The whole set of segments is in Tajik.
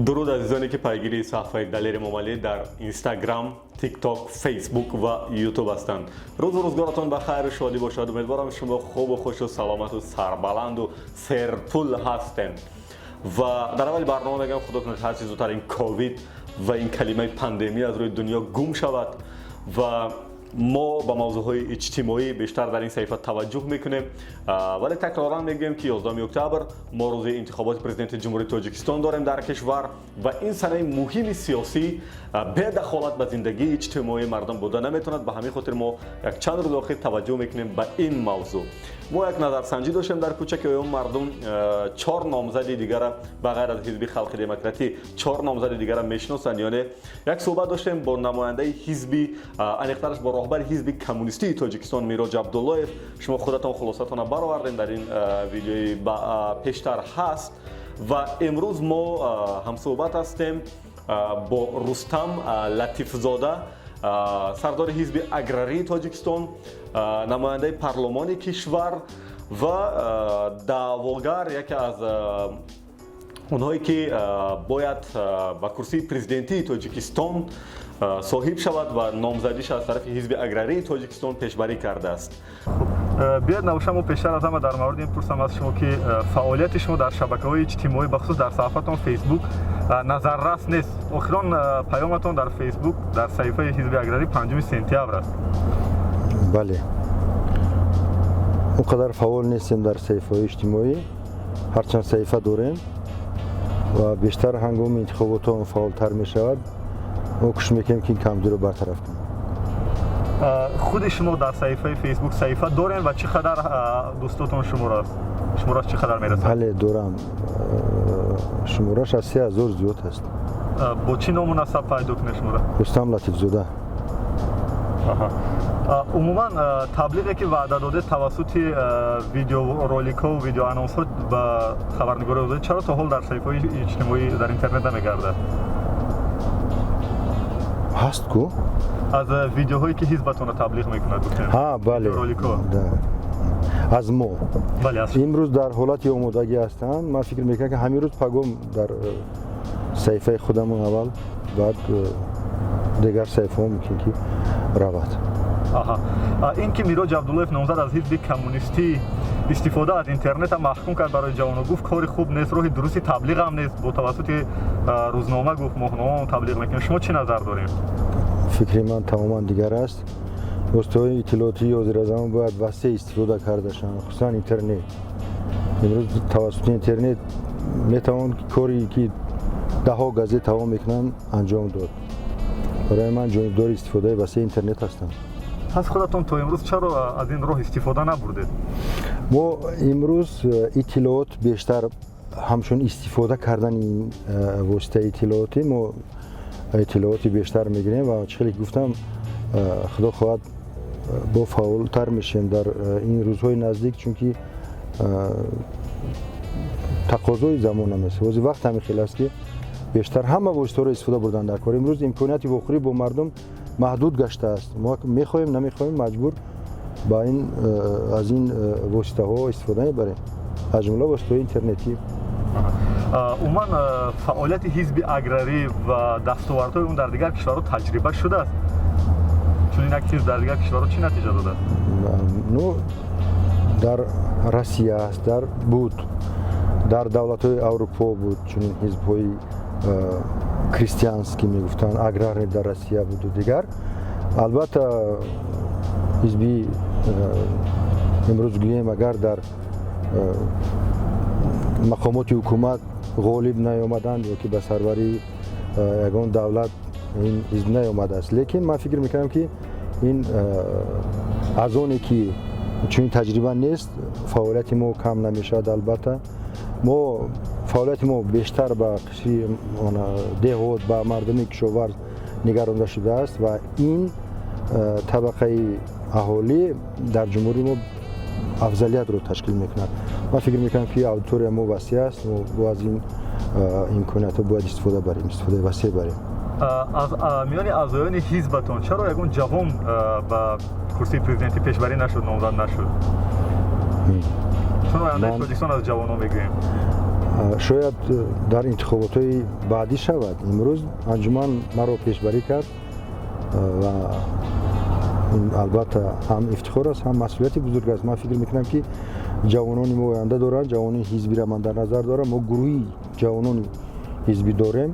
درود عزیزانی که پیگیری صفحه دلیر ممالی در اینستاگرام، تیک تاک، فیسبوک و یوتیوب هستند. روز و روزگارتان بخیر و شادی باشد. امیدوارم شما خوب و خوش و سلامت و سربلند و سرپول هستند. و در اول برنامه میگم خدا کنه هر چیز زودتر این کووید و این کلمه پاندمی از روی دنیا گم شود و ما با موضوعهای اجتماعی بیشتر در این صحیفه توجه میکنیم. ولی تکرارا میگیم که 11 اکتبر ما روز انتخابات پرزیدنت جمهوری تاجیکستان داریم در کشور و این سنه مهم سیاسی به دخالت به زندگی اجتماعی مردم بوده نمیتوند. به همین خاطر ما یک چند روز اخیر توجه میکنیم به این موضوع. ما یک نظرسنجی داشتیم در کوچه که مردم 4 نامزد دیگر به غیر از حزب خلق دموکراتی 4 نامزد دیگر میشناسند. یعنی یک صحبت داشتیم با نماینده حزب انیقترش با راهبر حزب کمونیستی تاجیکستان میراج عبداللهیف. شما خودتان خلاصتون برآوردین در این ویدیوی پیشتر هست. و امروز ما هم صحبت هستیم با رستم لطیفزاده، سردار حزب اگراری تاجیکستان، نماینده پارلمانی کشور و دعواگر، یکی از اونهایی که باید به کرسی پرزیدنتی تاجیکستان صاحب شود و نامزدیش از طرف حزب اگراری تاجیکستان پیشبری کرده است. بیاد نوشم و پیشتر از همه در مورد این پرسم از شما که فعالیت شما در شبکه‌های اجتماعی بخصوص در صفحاتون فیسبوک نظررس نیست. اخیراً پیامتون در فیسبوک در صفحه حزب اگراری 5 سپتامبر است. بله، اونقدر فعال نیستیم در صفحه‌های اجتماعی، هرچند صفحه داریم و بیشتر هنگام انتخابات فعالتر می شود. ما کوشش میکنیم که این کمبودی رو برطرف کنیم. خود شما در صفحه فیسبوک صفحه دارین و چقدر دوستاتون شمارش چقدر میرسه؟ بله دارم، شمارش از 3000 زیاد است. با چی نام و نسب پیدا کنه شماره؟ رستم لطیفزاده. عموما تبلیغی که وعده داده توسط ویدیو رولیک ها و ویدیو آنونس ها به خبرنگارا داده، چرا تا حال در صفحه اجتماعی در اینترنت نمیگرده؟ هست کو؟ از ویدیوهایی که حزبتون تبلیغ میکنه گفتن. ها بله. از ما. بله از امروز در حالت آمادگی هستند. من فکر میکنم که همین روز پیغام در صفحه خودمون اول بعد دیگر صفحه ها میکنه که رود. این که میراج عبداللهیف نامزد از حزب کمونیستی استفاده از اینترنت محکوم کرد برای جوانان، گفت کار خوب نیست، راه درستی تبلیغ هم نیست، با توسط روزنامه گفت ماهنامه تبلیغ میکنه. شما چی نظر دارین؟ فکر من تماما دیگر است. وسایل اطلاعاتی وزیراعظم باید وسیع استفاده کرده شوند، خصوصا اینترنت. امروز توسط اینترنت میتوان کاری که ده ها گازه توان میکنن انجام داد. برای من جانبدار استفاده وسیع اینترنت هستم. پس خودتون تا امروز چرا از این راه استفاده نبردید؟ ما امروز اطلاعات بیشتر همچون استفاده کردن این واسطه اطلاعاتی ما اطلاعاتی بیشتر میگیریم و چخیلی گفتم خدا خواهد با فعالتر میشیم در این روزهای نزدیک، چون که تقاضای زمان هست. وقتی وقت همین خیلی است که بیشتر همه واسطه رو استفاده بردن در کار. امروز امکانیت واخوری با مردم محدود گشته است. ما میخوایم نمیخوایم مجبور با این از این واسطه ها استفاده میبریم، از جمله واسطه اینترنتی. عموما فعالیت حزب اگراری و دستاوردهای اون در دیگر کشورها تجربه شده است. چون این چیز در دیگر کشورها چی نتیجه داده؟ نو در روسیه است، در دولت‌های اروپا بود، چون این حزب‌های کریستیانسکی میگفتن اگراری در روسیه بود و دیگر. البته حزبی امروز گوییم اگر در مقامات حکومت غالب نیامدند یا که به سروری یگان دولت این حزب نیامده است، لیکن من فکر میکنم که این از اونی که چون تجربه نیست فعالیت ما کم نمیشد. البته ما فعالیت ما بیشتر به قشر دهات به مردم کشاورز نگرانده شده است و این طبقه اهالی در جمهوری ما افضلیت رو تشکیل میکنند. من فکر میکنم که اودیتوری ما وسیع است و با از این امکانات باید استفاده وسیع بریم. از میان اعضایان حزبتون چرا یگان جوان به کرسی پرزیدنتی پیشبری نشد، نامزد نشد؟ چون آینده تاجیکستان از جوانان میگیم. шояд дар интихоботҳои баъдӣ шавад. Имрӯз анҷуман маро пешбарӣ кард ва ин албатта ҳам ифтихор аст, ҳам масъулияти бузург аст. Ман фикр мекунам ки ҷавонони мо оянда доранд, ҷавонони ҳизбиро ман дар назар дорам. Мо гурӯҳи ҷавонони ҳизбӣ дорем,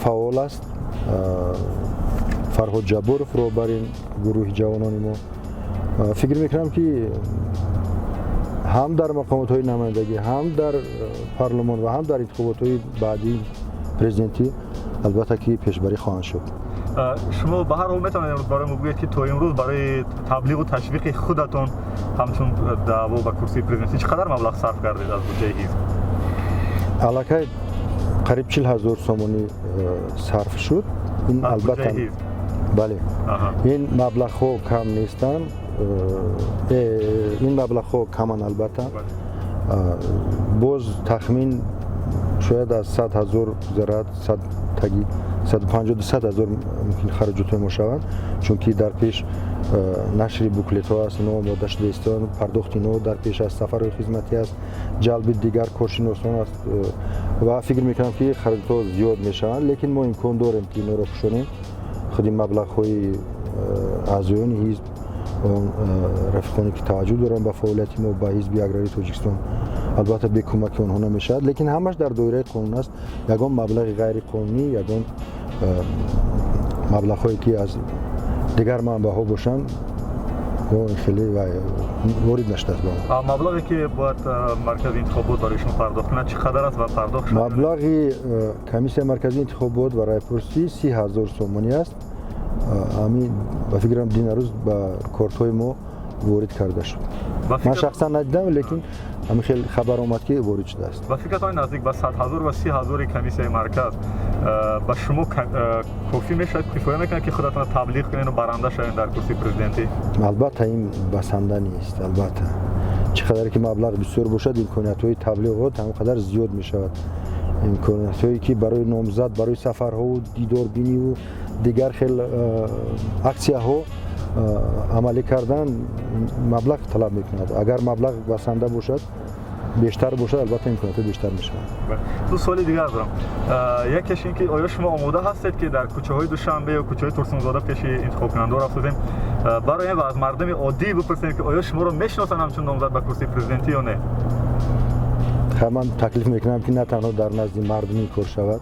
фаъол аст. Фарҳод Ҷабборов роҳбари гурӯҳи ҷавонони мо. фикр мекунам ки ҳам дар мақомотҳои намояндагӣ, ҳам дар парлумон ва ҳам дар интихоботҳои баъдии президентӣ албатта ки пешбарӣ хоҳанд шуд. шумо ба ҳар ҳол метавонед имрӯз барои мо бигӯед ки то имрӯз барои таблиғу ташвиқи худатон ҳамчун даъво ба курсии президентӣ чӣ қадар маблағ сарф кардед аз буҷаи ҳизб? аллакай қариб 40,000 сомонӣ сарф шуд. ин албатта бале, ин маблағҳо кам нестанд. ин маблағҳо каманд албатта. боз тахмин шояд аз 100,000 зарад 150-200,000 мумкин хароҷоти мо шаванд, чунки дар пеш нашри буклетҳо аст, ино омода шуда истанд, пардохти ино дар пеш аст, сафарҳои хизматӣ аст, ҷалби дигар коршиносон аст ва фикр мекунам ки хароҷотҳо зиёд мешаванд, лекин мо имкон дорем ки инҳоро пӯшонем. худи маблағҳои аъзоёни ҳизб, рафиқоне ки таваҷҷӯҳ доранд ба фаъолияти мо ба ҳизби аграрии Тоҷикистон, албатта бе кӯмаки онҳо намешавад, лекин ҳамаш дар доираи қонун аст. ягон маблағи ғайриқонунӣ, ягон маблағҳое ки аз дигар манбаъҳо бошанд хеле ворид наштааст ба мо. маблағе ки бояд маркази интихобот барои шумо пардохт кунад чӣ қадар аст ва пардохт шуд? маблағи комиссияи марказии интихобот ва райпурсӣ 30,000 сомонӣ аст. ҳамин ба фикрам динарӯз ба кортҳои мо ворид карда шуд. ман шахсан надидам, лекин ҳамин хел хабар омад ки ворид шудааст. ба фикратон наздик ба 100,000 ва 30,000 комиссияи марказ ба шумо кофӣ мешавад, кифоя мекунад ки худатонро таблиғ кунед ва баранда шавед дар курсии президентӣ? албатта ин басанда нест. албатта чӣ қадар ки маблағ бисёр бошад, имкониятҳои таблиғот ҳамон қадар зиёд мешавад. имкониятҳое ки барои номзад, барои сафарҳову дидорбиниву дигар хел аксияҳо амалӣ кардан маблағ талаб мекунад. агар маблағ басанда бошад, бештар бошад, албатта имкониятҳо бештар мешаванд. ду суоли дигар дорам. якеш ин ки оё шумо омода ҳастед ки дар кӯчаҳои Душанбе ё кӯчаҳои Турсунзода пеши интихобкунандо рафтем бароем ва аз мардуми оддӣ бипурсем ки оё шуморо мешиносанд ҳамчун номзад ба курсии президентӣ ё не? ман таклиф мекунам ки не танҳо дар назди мардум кор шавад,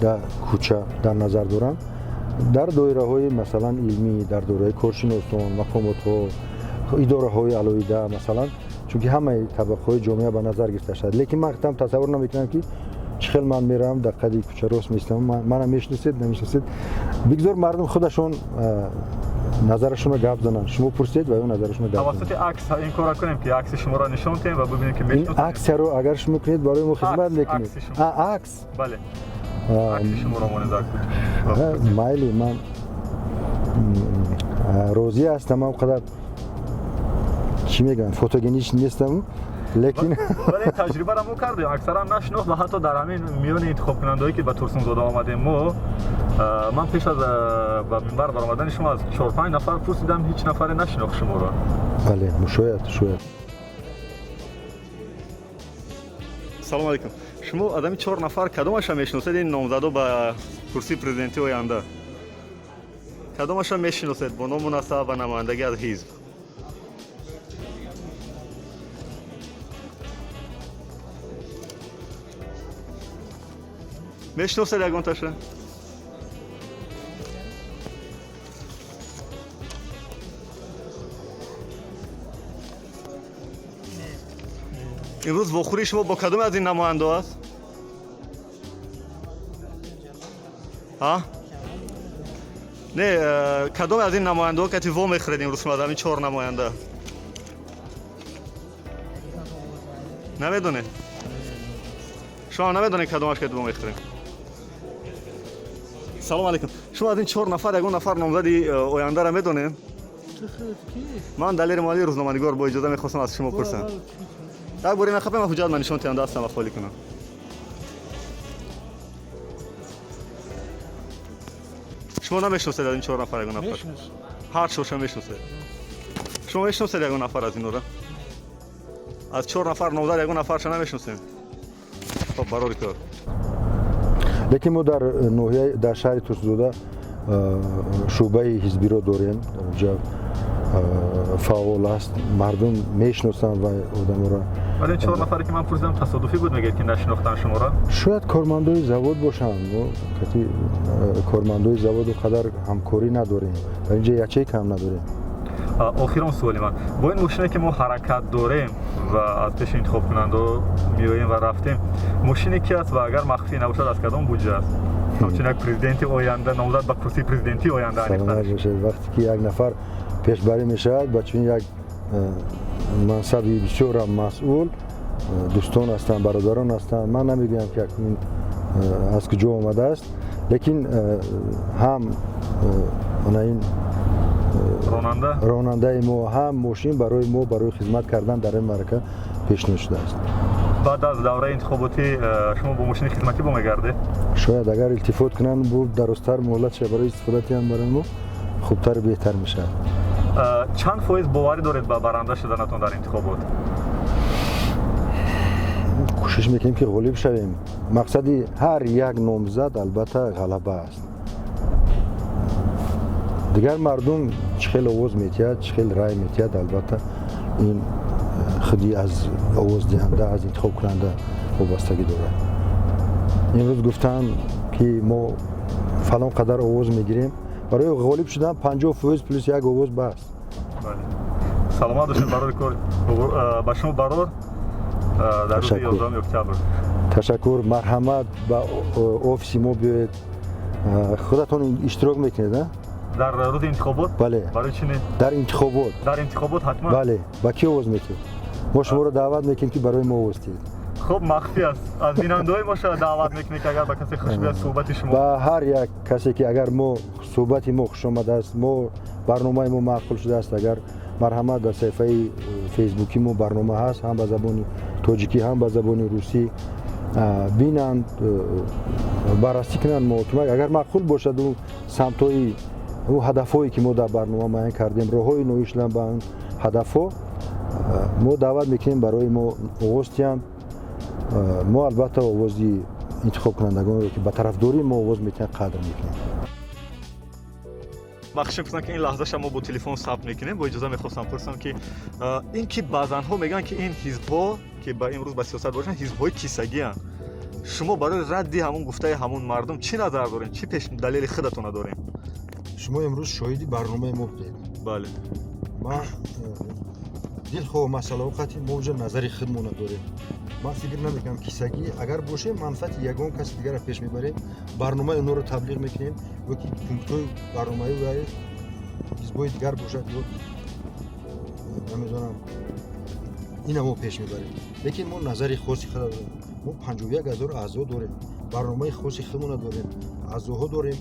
дар кӯча дар назар дорам, дар доираҳои масалан илмӣ, дар доираҳои коршиносон, мақомотҳо, идораҳои алоҳида масалан, чунки ҳамаи табақаҳои ҷомеа ба назар гирифта шуд. лекин ман хатам тасаввур намекунам ки чӣ хел ман меравам дар қади кӯча рост меистам, манам мешиносед намешиносед, бигзор мардум худашон назарашонро гап зананд. шумо пурсед ва ё назарашонро гап зананд. тавассути акс ин кора кунем ки акси шуморо нишон диҳем ва бибинем ки ин аксиро агар шумо кунед барои мо хизмат мекунед. акс бале акси шуморо монизар кунед. майли, ман розӣ ҳастам. ман қадар чӣ мегӯям фотогенич нестам, лекин вале таҷрибаро мо кардем, аксаран нашинохт ва ҳатто дар ҳамин миёни интихобкунандое ки ба Турсунзода омадем мо, ман пеш аз ба минбар баромадани шумо аз 4-5 нафар пурсидам, ҳеҷ нафаре нашинохт шуморо. бале, шояд. салому алайкум. шумо одами 4 нафар кадомаша мешиносед ин номзадо ба курсии президентӣ оянда? кадомаша мешиносед бо ному насаб ба намояндагӣ аз ҳизб? мешиносед ягонташа? имрӯз вохӯрии шумо бо кадоме аз ин намояндо аст? не кадоме аз ин намояндо кати во мехӯред имрӯз шумо аз ҳамин 4 намоянда? намедонед? шумо намедонед кадомаш кати во мехӯред? салому алайкум. шумо аз ин 4 нафар ягон нафар номзади ояндара медонед? ман далери моалии рӯзноманигор бо иҷоза мехостам аз шумо пурсам. як бори нахапем, ман ҳуҷҷат ман нишон тиҳанда ҳастам ва холӣ кунам. шумо намешиносед аз ин 4 нафар ягон нафар? ҳар шоша мешиносед? шумо мешиносед ягон нафар аз инора? аз 4 нафар номзад ягон нафарша намешиносед? خب برای کار лекин мо дар ноҳияи дар шаҳри Турсузода шӯъбаи ҳизбиро дорем. дар онҷа фаъол аст, мардум мешиносанд ва одаморо. ولی 4 نفری که من پرسیدم تصادفی بود میگید که نشناختن شما را؟ шояд кормандои завод бошанд. мо кати кормандои заводу қадар ҳамкорӣ надорем. дар инҷа ячейка ҳам надорем. آخرین سوالی من با این ماشینی که ما حرکت داریم و از پیش انتخاب کننده میاییم و رفتیم، ماشینی کی است و اگر مخفی نباشد از کدام بودجه است؟ همچنین یک پرزیدنت آینده نامزد به کرسی پرزیدنتی آینده саломат бошед. вақте ки як нафар пешбарӣ мешавад ба чунин як мансаби бисёр масъул, дӯстон ҳастанд, бародарон ҳастанд. ман намегӯям ки акнун аз куҷо омадааст, лекин ҳам онаин ронандаи мо, ҳам мошин барои мо барои хизмат кардан дар ин маърака пешниҳод шудааст. بعد از دوره انتخاباتی شما با ماشین خدمتی میگردید؟ شاید اگر التفات کنن بود درست‌تر مهلت شه برای استفاده هم برای ما خوبتر بهتر میشه. چند فایز باوری دارید به برنده شدنتون در انتخابات؟ کوشش میکنیم که غالب شویم. مقصدی هر یک نامزد البته غلبه است. دیگر مردم چخیل آواز میتید، چخیل رای میتید، البته این خودی از آواز دهنده، از انتخاب کننده وابستگی دارد. امروز گفتن که ما فلان قدر آواز میگیریم، برای غالب شدن 50% پلیس یک آواز بس. بله. سلامت باشید برای کار. با شما برادر در روز 11 اکتبر. تشکر. مرحمت با آفیس ما بیاید. خودتون اشتراک میکنید؟ در روز انتخابات؟ بله. برای چی نه؟ در انتخابات. در انتخابات حتما؟ بله. با کی آواز میکنید؟ ما شما رو دعوت میکنیم که برای ما آواز دهید. خب مخفی است. از بیننده‌های ما شاید دعوت میکنید که اگر با کسی خوش بیاد صحبت شما. با هر یک کسی که اگر ما صحبت ما خوش آمده است، ما برنامه ما معقول شده است، اگر مرحمت در صفحه فیسبوکی ما برنامه هست، هم به زبان تاجیکی هم به زبان روسی، بینند بررسی کنند ما اگر معقول باشد و سمت‌های و هدفهایی که ما در برنامه معین کردیم، راههای نویشتن به اون هدفها ما دعوت میکنیم برای ما آواز دهند. ما البته آوازی انتخاب کنندگان رو که به طرفداری ما آواز میتونن قدر میکنیم. بخش می‌کنم که این لحظه شما با تلفن ثبت میکنیم. با اجازه میخواستم پرسم که این که بعضنها میگن که این حزب‌ها که با امروز به سیاست باشن حزب‌های کیسگی هستند. شما برای رد همون گفته همون مردم چی نظر دارین؟ چی پیش دلیل خودتون دارین؟ شما امروز شاهدی برنامه ما بودید. بله. ما دلخواه مسئله وقتی موجه نظری خودمون داریم. من فکر نمیکنم کیسگی اگر باشه منفعت یگان کسی دیگر را پیش میبریم، برنامه اونها رو تبلیغ میکنیم و که پونکت‌های برنامه و حزب‌های دیگر باشد یا نمیدونم این ما پیش میبریم. لیکن ما نظری خاصی خود داریم. ما 51,000 اعضا داریم، برنامه خاصی خودمون داریم، اعضاها داریم،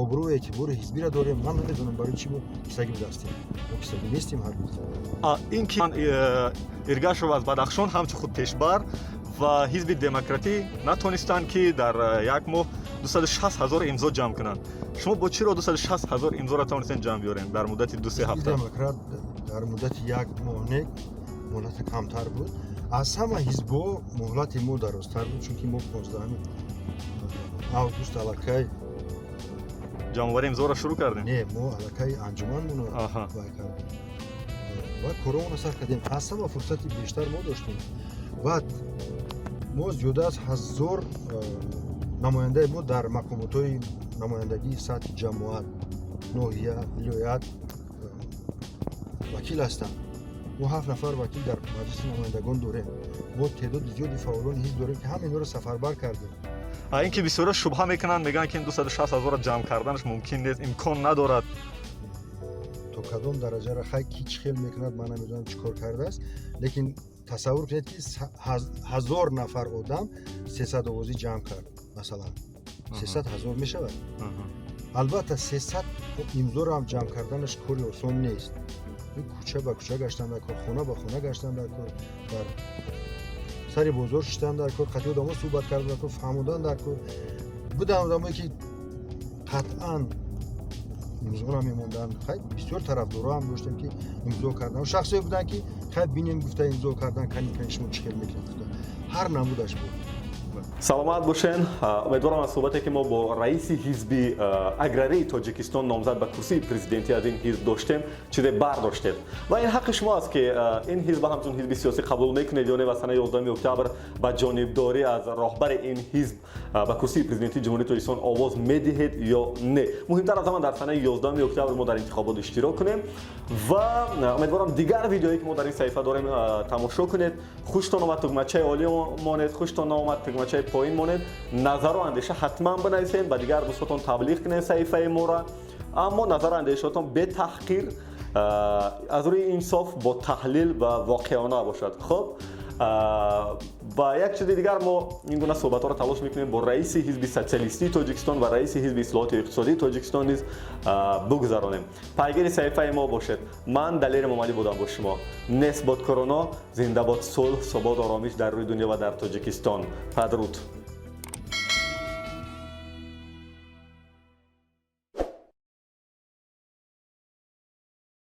обрӯ эътибори ҳизбиро дорем. ман намедонам барои чӣ мо кисагӣ будастем. мо кисагӣ нестем ҳар рӯз. ин ки Эргашев аз Бадахшон ҳамчун худ пешбар ва ҳизби демократӣ натонистанд ки дар як моҳ 260,000 имзо ҷамъ кунанд. шумо бо чиро 260,000 имзоро тавонистед ҷамъ биёред дар муддати 2-3 ҳафта? демократ дар муддати як моҳнек моҳлати камтар буд. аз ҳама ҳизбҳо моҳлати мо дарозтар буд, чунки мо 15 август аллакай ҷамъовари имзоро шурӯъ кардем. не мо аллакай анҷуманмонро вай кардем ва коромонро сар кардем. аз ҳама фурсати бештар мо доштем. баъд мо зиёда аз 1000 намояндаи мо дар мақомотҳои намояндагии сатҳи ҷамоат, ноҳия, вилоят вакил ҳастанд. мо 7 нафар вакил дар маҷлиси намояндагон дорем. мо теъдоди зиёди фаъолони ҳизб дорем ки ҳамаинҳоро сафарбар кардем. این که بسیارا شبهه میکنند، میگن که این 260,000 جمع کردنش ممکن نیست، امکان ندارد. تو کدام درجه را خیلی کی چه خیل میکند من نمیدونم چیکار کرده است، لیکن تصور کنید که 1000 نفر آدم 300 آوازی جمع کرد مثلا 300,000 میشود. البته 300 امضا را هم جمع کردنش کاری آسان نیست. کوچه به کوچه گشتن در کار، خانه به خانه گشتن در کار، در سری بازار شدن در کار، قطعی آدم ها صحبت کردن در کار، فهمودن در کار. بودن آدم هایی که قطعا امضا را میموندن. خیلی بسیار طرفدارا هم داشتیم که امضا کردن و شخصی بودن که خیلی بینیم گفته امضا کردن کنی شما چه خیلی میکنید. هر نمودش بود. саломат бошен. умедворам аз суҳбате ки мо бо раиси ҳизби аграрии тоҷикистон номзад ба курсии президентӣ аз ин ҳизб доштем чизе бардоштем ва ин ҳаққи шумо аст ки ин ҳизба ҳамчун ҳизби сиёсӣ қабул мекунед ё не ва санаи 11 октябр ба ҷонибдорӣ аз роҳбари ин ҳизб ба курсии президентии ҷумҳурии тоҷикистон овоз медиҳед ё не. муҳимтар аз ҳама дар санаи 11 октябр мо дар интихобот иштирок кунем ва умедворам дигар видеое ки мо дар ин саҳифа дорем тамошо кунед. хуштон омад тугмачаи олӣ монед, хуштон омад тугмачаи поин монед. назару андеша ҳатман бинависед, ба дигар дӯстотон таблиғ кунед саҳифаи мора. аммо назару андешаотон бетаҳқир, аз рӯи инсоф бо таҳлил ва воқеона бошад. хуб, ва як чизи дигар мо ин гуна суҳбатҳоро талош мекунем бо раиси ҳизби социалистии тоҷикистон ва раиси ҳизби ислоҳоти иқтисодии тоҷикистон низ бугзаронем. пайгири саҳифаи мо бошед. ман далери момадӣ будам бо шумо. нес бод короно, зинда бод сулҳ, собод оромиш дар рӯи дунё ва дар тоҷикистон. падруд.